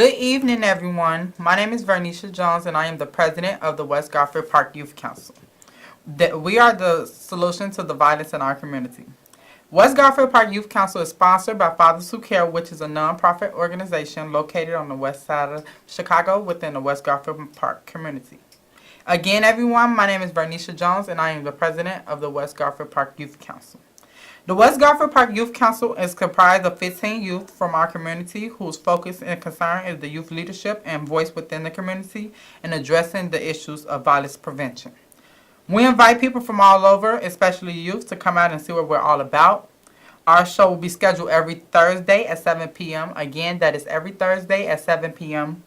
Good evening, everyone. My name is Vernisha Jones, and I am the president of the West Garfield Park Youth Council. We are the solution to the violence in our community. West Garfield Park Youth Council is sponsored by Fathers Who Care, which is a nonprofit organization located on the west side of Chicago within the West Garfield Park community. Again, everyone, my name is Vernisha Jones, and I am the president of the West Garfield Park Youth Council. The West Garfield Park Youth Council is comprised of 15 youth from our community whose focus and concern is the youth leadership and voice within the community and addressing the issues of violence prevention. We invite people from all over, especially youth, to come out and see what we're all about. Our show will be scheduled every Thursday at 7 p.m. Again, that is every Thursday at 7 p.m.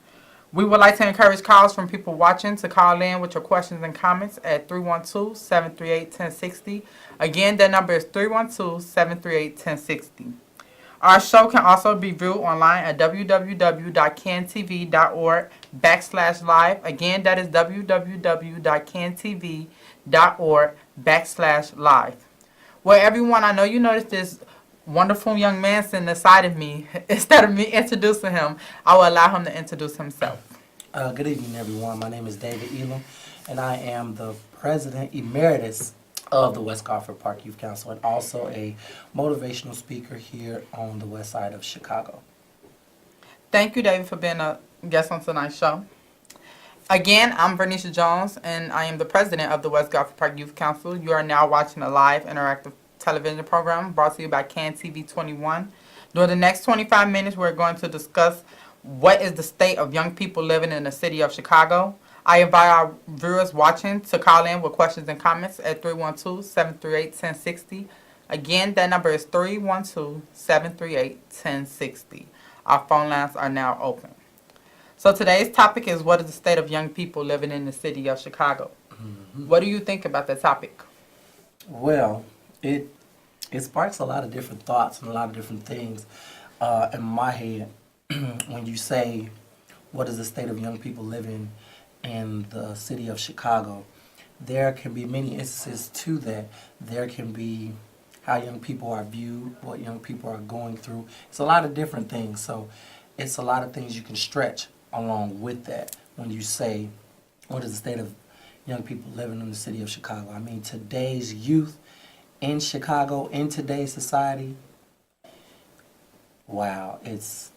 We would like to encourage calls from people watching to call in with your questions and comments at 312-738-1060. Again, that number is 312-738-1060. Our show can also be viewed online at www.cantv.org/live. Again, that is www.cantv.org/live. Well, everyone, I know you noticed this wonderful young man sitting aside of me. Instead of me introducing him, I will allow him to introduce himself. Good evening, everyone. My name is David Elam, and I am the President Emeritus of the West Garfield Park Youth Council and also a motivational speaker here on the west side of Chicago. Thank you, David, for being a guest on tonight's show. Again, I'm Vernisha Jones, and I am the President of the West Garfield Park Youth Council. You are now watching a live interactive television program brought to you by CAN TV 21. During the next 25 minutes, we're going to discuss what is the state of young people living in the city of Chicago. I invite our viewers watching to call in with questions and comments at 312-738-1060. Again, that number is 312-738-1060. Our phone lines are now open. So today's topic is what is the state of young people living in the city of Chicago? Mm-hmm. What do you think about that topic? Well, it sparks a lot of different thoughts and a lot of different things in my head when you say what is the state of young people living in the city of Chicago. There can be many instances to that. There can be how young people are viewed, what young people are going through. It's a lot of different things. So it's a lot of things you can stretch along with that when you say what is the state of young people living in the city of Chicago. I mean, today's youth in Chicago, in today's society, wow, it's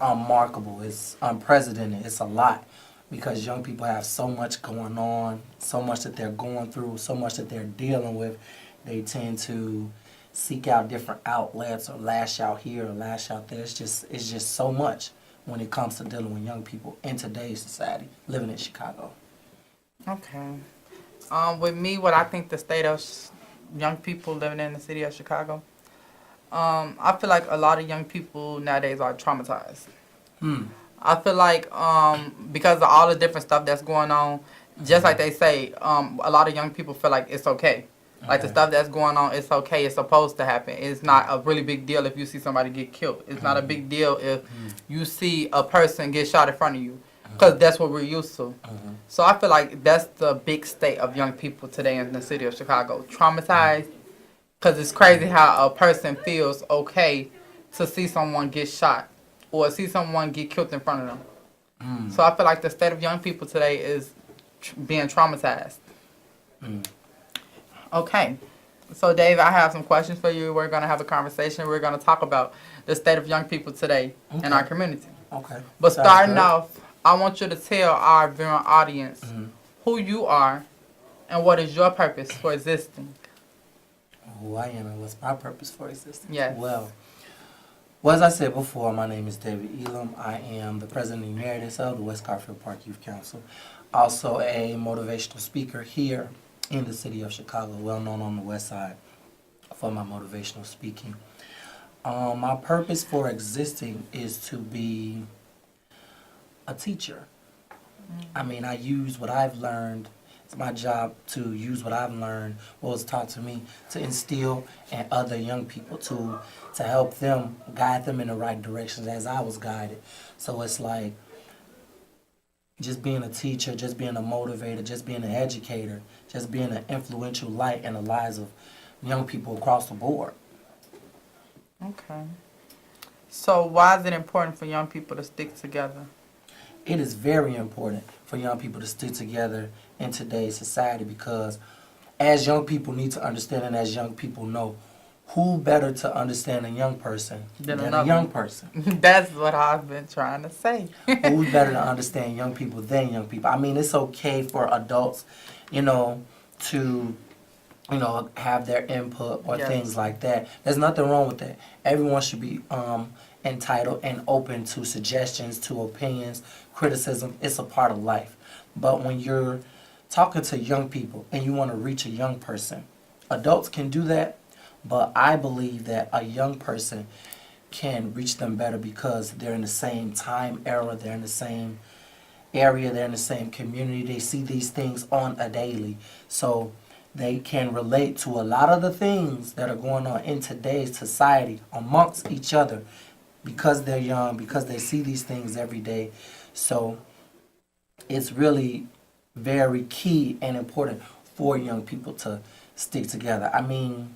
unmarkable, it's unprecedented, it's a lot, because young people have so much going on, so much that they're going through, so much that they're dealing with. They tend to seek out different outlets or lash out here or lash out there. It's just so much when it comes to dealing with young people in today's society living in Chicago. Okay. With me, what I think the state of young people living in the city of Chicago, I feel like a lot of young people nowadays are traumatized. I feel like because of all the different stuff that's going on, just like they say, a lot of young people feel like it's okay. Like the stuff that's going on, it's okay. It's supposed to happen. It's not a really big deal if you see somebody get killed. It's not a big deal if you see a person get shot in front of you, because that's what we're used to. So I feel like that's the big state of young people today in the city of Chicago. Traumatized, because it's crazy how a person feels okay to see someone get shot or see someone get killed in front of them. So I feel like the state of young people today is being traumatized. Okay. So, Dave, I have some questions for you. We're going to have a conversation. We're going to talk about the state of young people today in our community. Okay. But starting off, I want you to tell our viewing audience who you are and what is your purpose for existing. Who I am and what's my purpose for existing? Yes. Well, as I said before, my name is David Elam. I am the President Emeritus of the West Garfield Park Youth Council. Also a motivational speaker here in the city of Chicago, well known on the west side for my motivational speaking. My purpose for existing is to be a teacher. I mean, I use what I've learned. It's my job to use what I've learned, what was taught to me, to instill in other young people, to help them, guide them in the right directions as I was guided. So it's like just being a teacher, just being a motivator, just being an educator, just being an influential light in the lives of young people across the board. Okay. So why is it important for young people to stick together? It is very important for young people to stick together in today's society because as young people need to understand and as young people know, who better to understand a young person Than than a another young one. person? That's what I've been trying to say. Who's better to understand young people than young people? I mean, it's okay for adults, you know, to, have their input or Yes. things like that. There's nothing wrong with that. Everyone should be entitled and open to suggestions, to opinions, criticism. It's a part of life. But when you're talking to young people and you want to reach a young person, adults can do that, but I believe that a young person can reach them better because they're in the same time era, they're in the same area, they're in the same community, they see these things on a daily. So they can relate to a lot of the things that are going on in today's society amongst each other because they're young, because they see these things every day. So it's really very key and important for young people to stick together. I mean,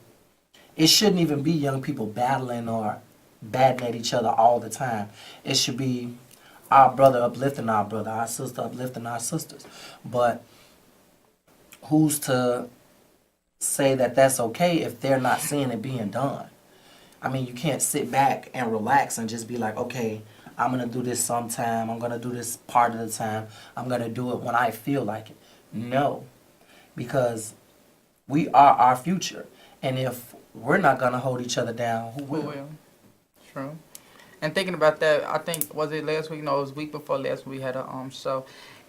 it shouldn't even be young people battling or batting at each other all the time. It should be our brother uplifting our brother, our sister uplifting our sisters. But who's to say that that's okay if they're not seeing it being done? I mean, you can't sit back and relax and just be like, okay, I'm going to do this sometime. I'm going to do this part of the time. I'm going to do it when I feel like it. No, because we are our future. And if we're not going to hold each other down, who Who will? will? True. And thinking about that, I think was it last week? No, it was week before last. We had a show,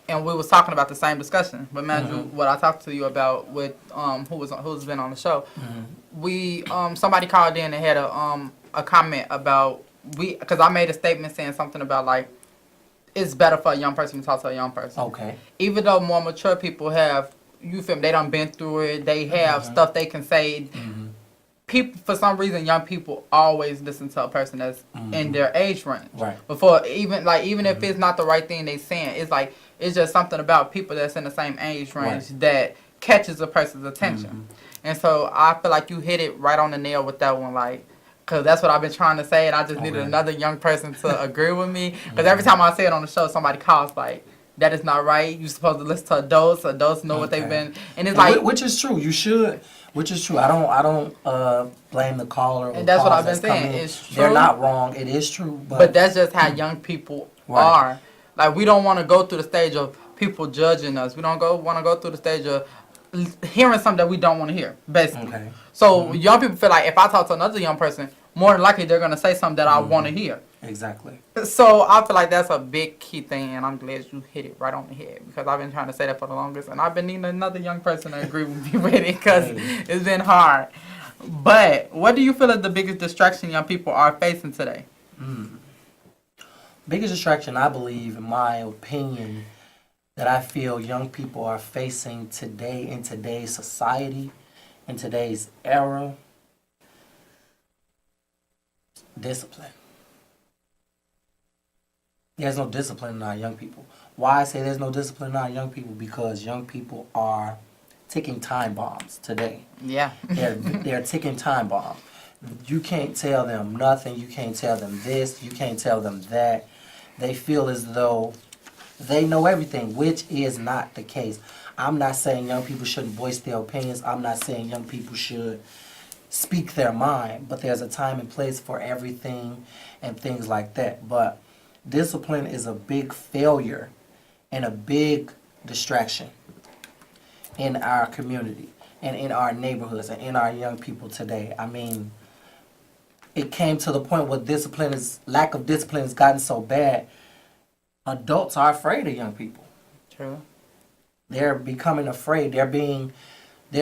and we was talking about the same discussion. But imagine what I talked to you about with who's been on the show. We somebody called in and had a comment about because I made a statement saying something about like it's better for a young person to talk to a young person. Okay. Even though more mature people have you feel me, they done been through it. They have stuff they can say. People, for some reason, young people always listen to a person that's in their age range. Right. Before even if it's not the right thing they saying, it's like it's just something about people that's in the same age range that catches a person's attention. And so I feel like you hit it right on the nail with that one, like. Because that's what I've been trying to say, and I just needed another young person to agree with me. Because every time I say it on the show, somebody calls like, that is not right. You're supposed to listen to adults. Adults know what they've been. And it's like... Which is true. You should. Which is true. I don't blame the caller. And that's what I've been saying. It's true. They're not wrong. It is true. But that's just how young people are. Like, we don't want to go through the stage of people judging us. We don't want to go through the stage of hearing something that we don't want to hear, basically. Okay. So young people feel like if I talk to another young person, more than likely they're going to say something that I want to hear. Exactly. So I feel like that's a big key thing, and I'm glad you hit it right on the head because I've been trying to say that for the longest, and I've been needing another young person to agree with me with it because it's been hard. But what do you feel is the biggest distraction young people are facing today? Biggest distraction, I believe, in my opinion, that I feel young people are facing today in today's society, in today's era, discipline. There's no discipline in our young people. Why I say there's no discipline in our young people? Because young people are ticking time bombs today. Yeah. They're ticking time bombs. You can't tell them nothing. You can't tell them this. You can't tell them that. They feel as though they know everything, which is not the case. I'm not saying young people shouldn't voice their opinions. I'm not saying young people should speak their mind. But there's a time and place for everything and things like that. But discipline is a big failure and a big distraction in our community and in our neighborhoods and in our young people today. I mean, it came to the point where lack of discipline has gotten so bad, adults are afraid of young people. True. They're becoming afraid. They're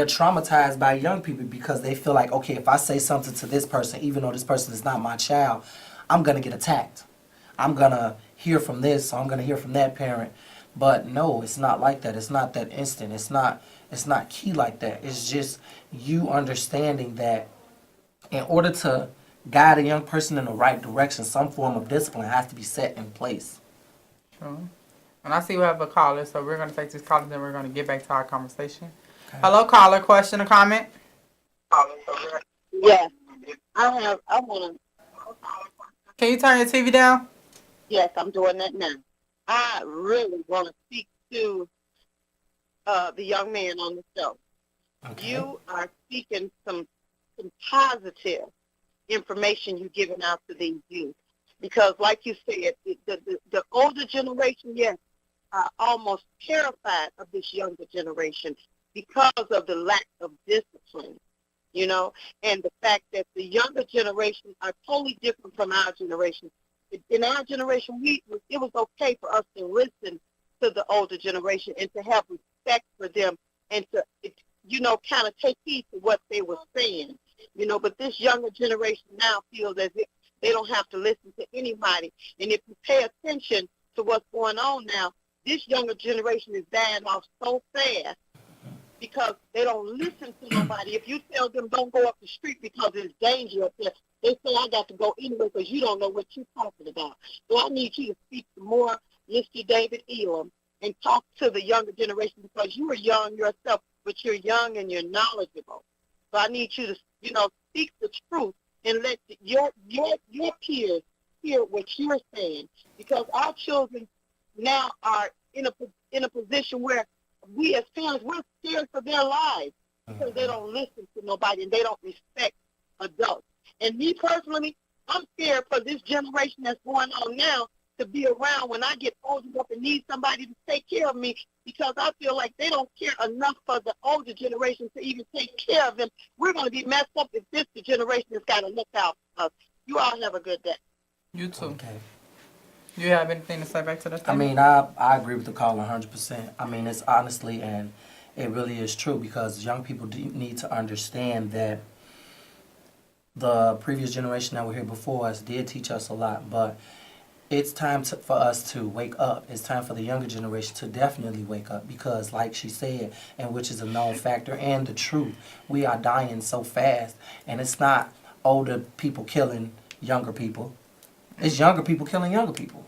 traumatized by young people because they feel like, okay, if I say something to this person, even though this person is not my child, I'm going to get attacked. I'm going to hear from this, or I'm going to hear from that parent. But no, it's not like that. It's not that instant. It's not key like that. It's just you understanding that in order to guide a young person in the right direction, some form of discipline has to be set in place. True. And I see we have a caller, so we're going to take this caller, then we're going to get back to our conversation. Okay. Hello, caller. Question or comment? Yeah. I want to Can you turn your TV down? Yes, I'm doing that now. I really want to speak to the young man on the show. Okay. You are speaking some positive information you're giving out to these youth. Because, like you said, the older generation, yes, are almost terrified of this younger generation because of the lack of discipline, you know, and the fact that the younger generation are totally different from our generation. In our generation, it was okay for us to listen to the older generation and to have respect for them and to, kind of take heed to what they were saying, but this younger generation now feels as if they don't have to listen to anybody. And if you pay attention to what's going on now, this younger generation is dying off so fast because they don't listen to nobody. If you tell them don't go up the street because there's danger up there, they say I got to go anyway because you don't know what you're talking about. So I need you to speak to more Mr. David Elam and talk to the younger generation because you are young yourself, but you're young and you're knowledgeable. So I need you to, speak the truth and let your peers hear what you're saying because our children now are in a position where we as parents, we're scared for their lives because they don't listen to nobody and they don't respect adults. And me personally, I'm scared for this generation that's going on now to be around when I get old enough and need somebody to take care of me because I feel like they don't care enough for the older generation to even take care of them. We're going to be messed up if this generation has got to look out for us. You all have a good day. You too. Okay. You have anything to say back to that I statement? mean, I agree with the caller 100%. I mean, it's honestly, and it really is true because young people do need to understand that the previous generation that were here before us did teach us a lot, but it's time for us to wake up. It's time for the younger generation to definitely wake up because, like she said, and which is a known factor and the truth, we are dying so fast, and it's not older people killing younger people. It's younger people killing younger people.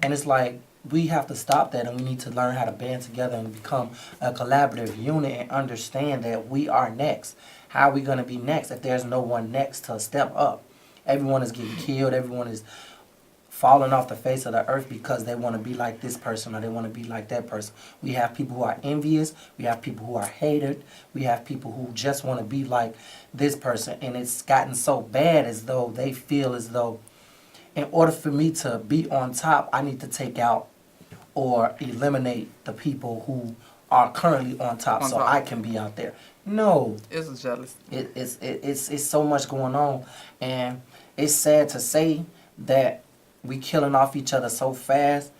And it's like, we have to stop that and we need to learn how to band together and become a collaborative unit and understand that we are next. How are we going to be next if there's no one next to step up? Everyone is getting killed. Everyone is falling off the face of the earth because they want to be like this person or they want to be like that person. We have people who are envious. We have people who are hated. We have people who just want to be like this person. And it's gotten so bad as though they feel as though in order for me to be on top, I need to take out or eliminate the people who are currently on top so I can be out there. No. It's jealous. It's so much going on. And it's sad to say that we killing off each other so fast.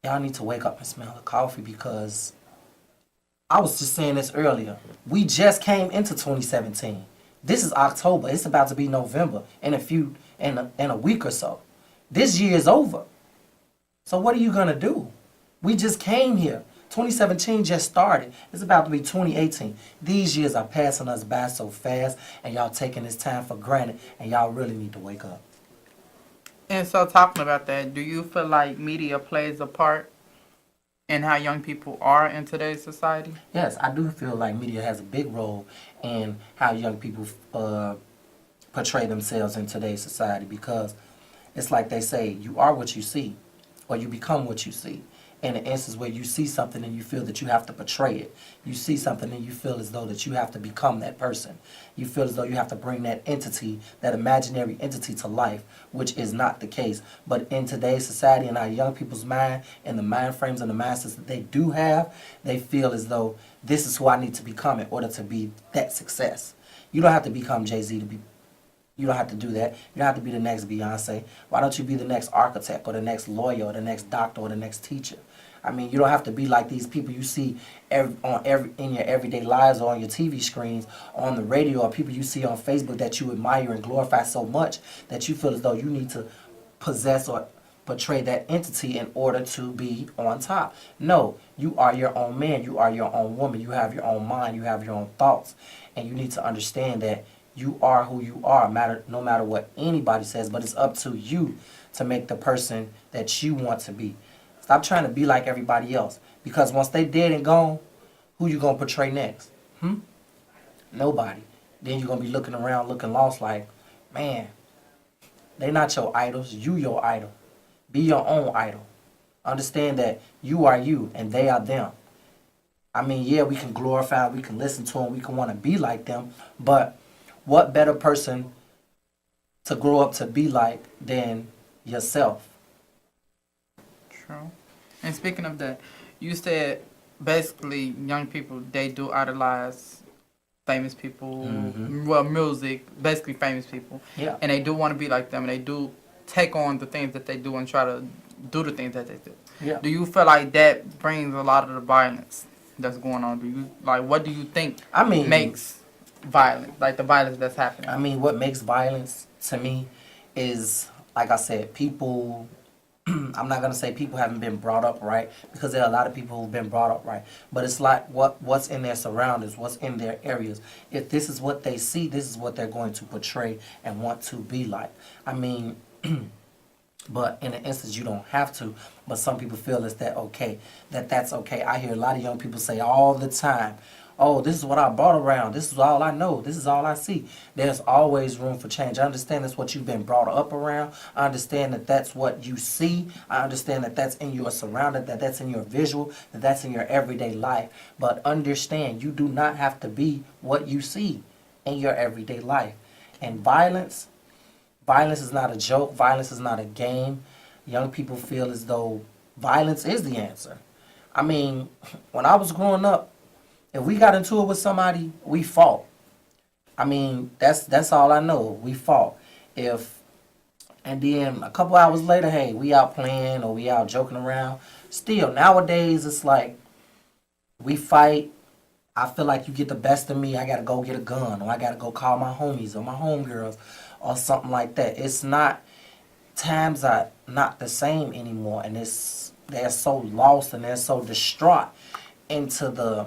Y'all need to wake up and smell the coffee because I was just saying this earlier. We just came into 2017. This is October. It's about to be November in a week or so. This year is over. So what are you gonna do? We just came here. 2017 just started. It's about to be 2018. These years are passing us by so fast, and y'all taking this time for granted, and y'all really need to wake up. And so, talking about that, do you feel like media plays a part in how young people are in today's society? Yes, I do feel like media has a big role in how young people portray themselves in today's society because it's like they say, you are what you see, or you become what you see. In an instance where you see something and you feel that you have to portray it. You see something and you feel as though that you have to become that person. You feel as though you have to bring that entity, that imaginary entity to life, which is not the case. But in today's society and our young people's mind and the mind frames and the mindsets that they do have, they feel as though this is who I need to become in order to be that success. You don't have to become Jay-Z to be. You don't have to do that. You don't have to be the next Beyonce. Why don't you be the next architect or the next lawyer or the next doctor or the next teacher? I mean, you don't have to be like these people you see in your everyday lives or on your TV screens, on the radio, or people you see on Facebook that you admire and glorify so much that you feel as though you need to possess or portray that entity in order to be on top. No, you are your own man. You are your own woman. You have your own mind. You have your own thoughts. And you need to understand that you are who you are, no matter what anybody says, but it's up to you to make the person that you want to be. Stop trying to be like everybody else. Because once they dead and gone, who you gonna portray next? Nobody. Then you're gonna be looking around, looking lost like, man, They not your idols. You your idol. Be your own idol. Understand that you are you and they are them. I mean, yeah, we can glorify, we can listen to them, we can want to be like them, but what better person to grow up to be like than yourself? True. And speaking of that, you said basically young people, they do idolize famous people, well, music, basically famous people, Yeah. and they do want to be like them, and they do take on the things that they do and try to do the things that they do. Yeah. Do you feel like that brings a lot of the violence that's going on? Do you like what do you think I mean, makes violence, like the violence that's happening? I mean, what makes violence to me is, like I said, people. I'm not gonna say people haven't been brought up right because there are a lot of people who've been brought up right, but it's like what's in their surroundings, what's in their areas. If this is what they see, this is what they're going to portray and want to be like. I mean, but in an instance, you don't have to. But some people feel is that okay, that's okay. I hear a lot of young people say all the time, "Oh, this is what I brought around. This is all I know. This is all I see." There's always room for change. I understand that's what you've been brought up around. I understand that that's what you see. I understand that that's in your surrounding, that that's in your visual, that that's in your everyday life. But understand, you do not have to be what you see in your everyday life. And violence is not a joke. Violence is not a game. Young people feel as though violence is the answer. I mean, when I was growing up, if we got into it with somebody, we fought. I mean, that's all I know. We fought. And then a couple hours later, hey, we out playing or we out joking around. Still, nowadays it's like we fight. I feel like you get the best of me, I gotta go get a gun, or I gotta go call my homies or my homegirls or something like that. It's not, times are not the same anymore, and they're so lost and they're so distraught into the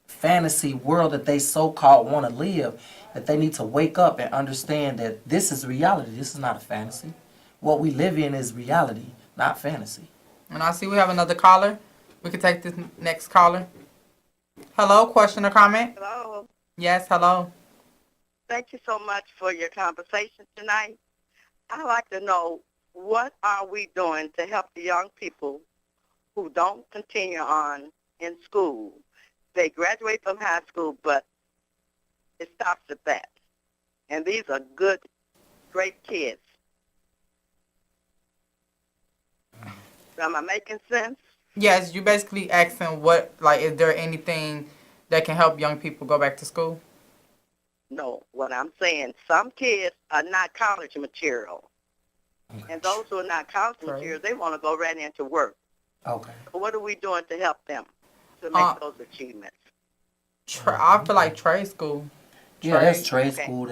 fantasy world that they so-called want to live, that they need to wake up and understand that this is reality. This is not a fantasy. What we live in is reality, not fantasy. And I see we have another caller. We can take this next caller. Hello, question or comment? Hello. Yes, hello. Thank you so much for your conversation tonight. I'd like to know, what are we doing to help the young people who don't continue on in school? They graduate from high school, but it stops at that. And these are good, great kids. Am I making sense? Yes, you basically asking what, like, is there anything that can help young people go back to school? No, what I'm saying, some kids are not college material. And those who are not college Right. material, they want to go right into work. Okay. So what are we doing to help them to make those achievements? I feel like trade school. Yeah, there's trade Okay. school.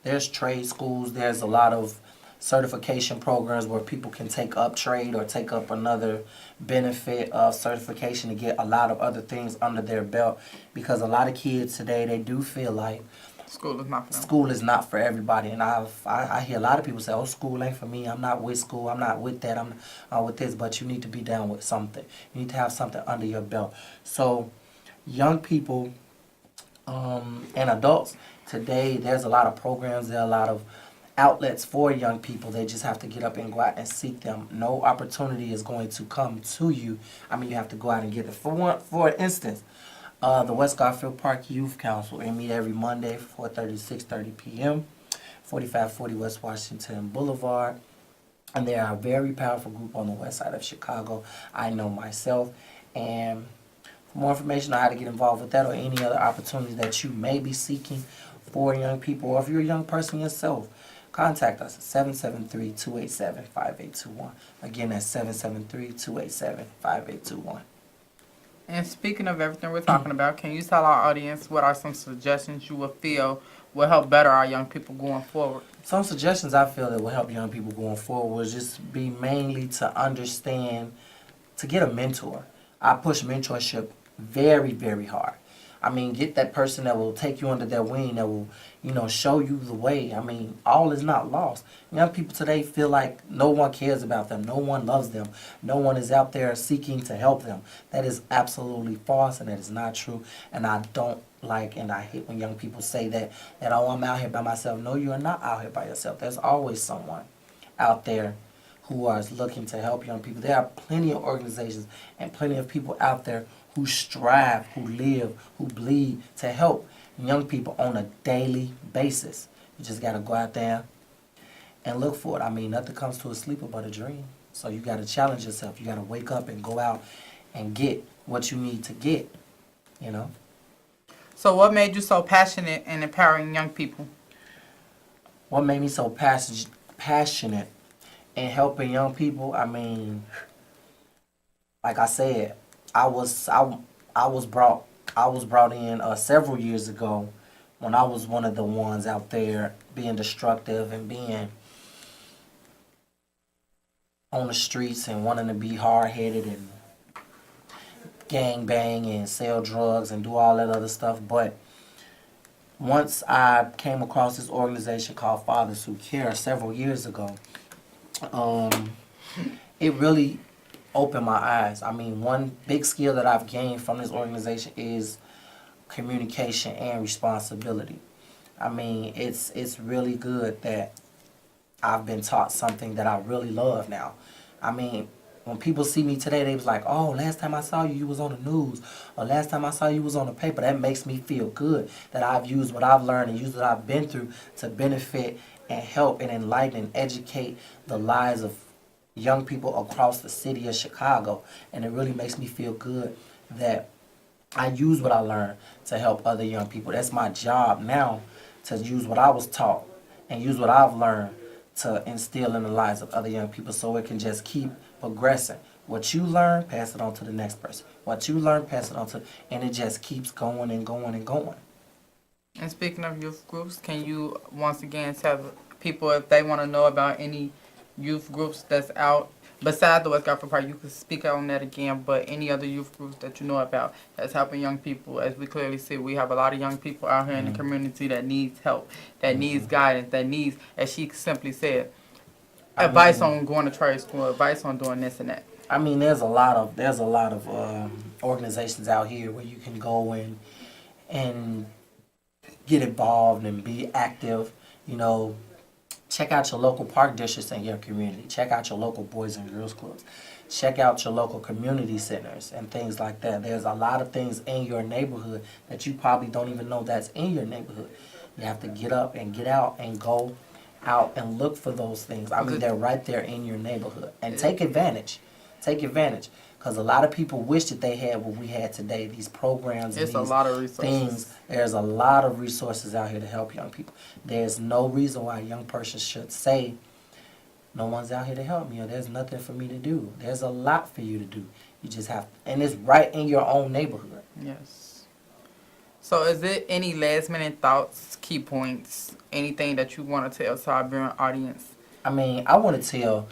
There's trade schools. There's a lot of certification programs where people can take up trade or take up another benefit of certification to get a lot of other things under their belt. Because a lot of kids today, they do feel like School is not for them. school is not for everybody. And I hear a lot of people say, "Oh, school ain't for me. I'm not with school. I'm not with that. I'm not with this." But you need to be down with something. You need to have something under your belt. So young people and adults today, there's a lot of programs. There are a lot of outlets for young people. They just have to get up and go out and seek them. No opportunity is going to come to you. I mean, you have to go out and get it. For instance, the West Garfield Park Youth Council, they meet every Monday, 4:30 to 6:30 p.m., 4540 West Washington Boulevard. And they are a very powerful group on the west side of Chicago. I know myself. And for more information on how to get involved with that or any other opportunities that you may be seeking for young people, or if you're a young person yourself, contact us at 773-287-5821. Again, that's 773-287-5821. And speaking of everything we're talking about, can you tell our audience what are some suggestions you would feel will help better our young people going forward? Some suggestions I feel that will help young people going forward will just be mainly to understand, to get a mentor. I push mentorship very, very hard. I mean, get that person that will take you under their wing, that will, show you the way. I mean, all is not lost. Young people today feel like no one cares about them. No one loves them. No one is out there seeking to help them. That is absolutely false, and that is not true. And I don't like, and I hate when young people say that, oh, I'm out here by myself. No, you are not out here by yourself. There's always someone. out there who are looking to help young people. There are plenty of organizations and plenty of people out there who strive, who live, who bleed to help young people on a daily basis. You just got to go out there and look for it. I mean, nothing comes to a sleeper but a dream. So you got to challenge yourself. You got to wake up and go out and get what you need to get, you know. So what made you so passionate in empowering young people? What made me so passionate in helping young people? I mean, like I said, I was brought in several years ago when I was one of the ones out there being destructive and being on the streets and wanting to be hard-headed and gang bang and sell drugs and do all that other stuff. But once I came across this organization called Fathers Who Care several years ago, it really opened my eyes. I mean, one big skill that I've gained from this organization is communication and responsibility. I mean, it's really good that I've been taught something that I really love now. I mean, when people see me today, they was like, oh, last time I saw you, you was on the news. Or last time I saw you was on the paper. That makes me feel good that I've used what I've learned and used what I've been through to benefit and help and enlighten and educate the lives of young people across the city of Chicago. And it really makes me feel good that I use what I learned to help other young people. That's my job now, to use what I was taught and use what I've learned to instill in the lives of other young people so it can just keep progressing. What you learn, pass it on to the next person. What you learn, pass it on to, and it just keeps going and going and going. And speaking of youth groups, can you once again tell people if they want to know about any youth groups that's out besides the West Garfield Park? You can speak on that again, but any other youth groups that you know about that's helping young people? As we clearly see, we have a lot of young people out here in the community that needs help, that needs guidance, that needs, as she simply said, advice on going to trade school, advice on doing this and that. I mean, there's a lot of organizations out here where you can go and get involved and be active. You know, check out your local park districts in your community. Check out your local boys and girls clubs. Check out your local community centers and things like that. There's a lot of things in your neighborhood that you probably don't even know that's in your neighborhood. You have to get up and get out and go out and look for those things. I mean, they're right there in your neighborhood. And take advantage. Take advantage. Because a lot of people wish that they had what we had today, these programs and It's a these lot of resources. things. There's a lot of resources out here to help young people. There's no reason why a young person should say, no one's out here to help me, or there's nothing for me to do. There's a lot for you to do. You just have to, and it's right in your own neighborhood. Yes. So is there any last minute thoughts, key points, anything that you want to tell to our viewing audience? I mean, I want to tell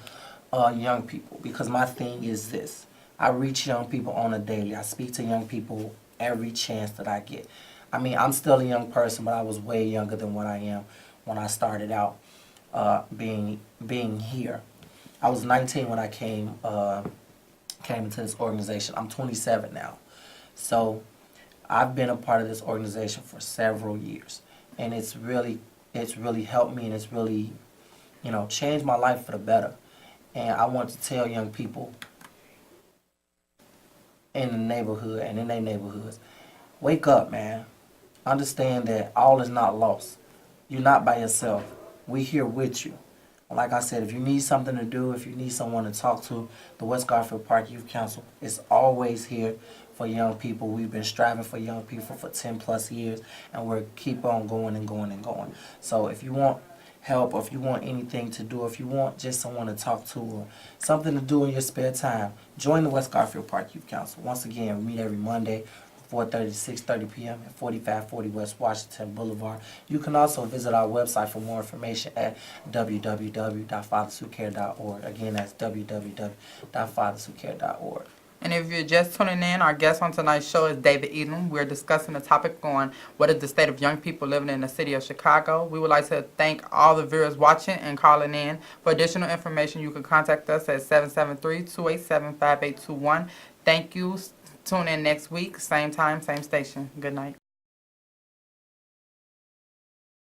young people, because my thing is this. I reach young people on a daily. I speak to young people every chance that I get. I mean, I'm still a young person, but I was way younger than what I am when I started out being here. I was 19 when I came into this organization. I'm 27 now. So I've been a part of this organization for several years, and it's really helped me, and it's really, changed my life for the better. And I want to tell young people in the neighborhood and in their neighborhoods, wake up, man. Understand that all is not lost. You're not by yourself. We're here with you. Like I said, if you need something to do, if you need someone to talk to, the West Garfield Park Youth Council is always here for young people. We've been striving for young people for 10 plus years, and we'll keep on going and going and going. So if you want help, or if you want anything to do, if you want just someone to talk to, or something to do in your spare time, join the West Garfield Park Youth Council. Once again, we meet every Monday, 4:30 to 6:30 p.m. at 4540 West Washington Boulevard. You can also visit our website for more information at www.fatherswhocare.org. Again, that's www.fatherswhocare.org. And if you're just tuning in, our guest on tonight's show is David Elam. We're discussing a topic on what is the state of young people living in the city of Chicago. We would like to thank all the viewers watching and calling in. For additional information, you can contact us at 773-287-5821. Thank you. Tune in next week, same time, same station. Good night.